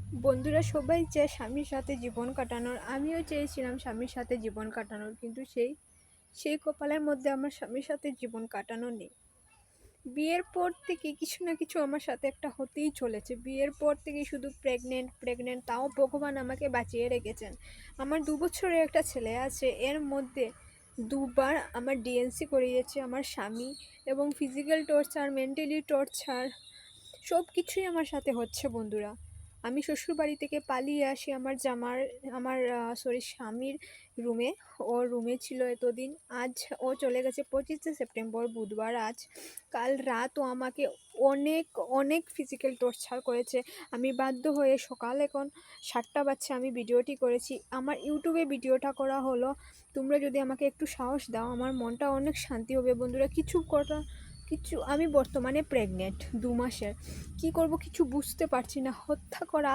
বন্ধুরা সবাই চায় স্বামীর সাথে জীবন কাটানোর, আমিও চেয়েছিলাম স্বামীর সাথে জীবন কাটানোর, কিন্তু সেই সেই কপালের মধ্যে আমার স্বামীর সাথে জীবন কাটানো নেই। বিয়ের পর থেকে কিছু না কিছু আমার সাথে একটা হতেই চলেছে। বিয়ের পর থেকে শুধু প্রেগনেন্ট প্রেগনেন্ট, তাও ভগবান আমাকে বাঁচিয়ে রেখেছেন। আমার 2 বছরের একটা ছেলে আছে, এর মধ্যে দুবার আমার ডিএনসি করিয়েছে আমার স্বামী, এবং ফিজিক্যাল টর্চার, মেন্টালি টর্চার, সব কিছুই আমার সাথে হচ্ছে বন্ধুরা। আমি শ্বশুরবাড়ি থেকে পালিয়ে আসি আমার স্বামীর রুমে। ওর রুমে ছিল এতদিন। আজ ও চলে গেছে 25শে সেপ্টেম্বর, বুধবার আজ। কাল রাত ও আমাকে অনেক অনেক ফিজিক্যাল টর্চার করেছে। আমি বাধ্য হয়ে সকাল এখন 7টা বাজছে, আমি ভিডিওটি করেছি। আমার ইউটিউবে ভিডিওটা করা হলো। তোমরা যদি আমাকে একটু সাহস দাও, আমার মনটা অনেক শান্তি হবে বন্ধুরা। আমি বর্তমানে প্রেগনেন্ট 2 মাসের। কি করব কিছু বুঝতে পারছি না। হত্যা করা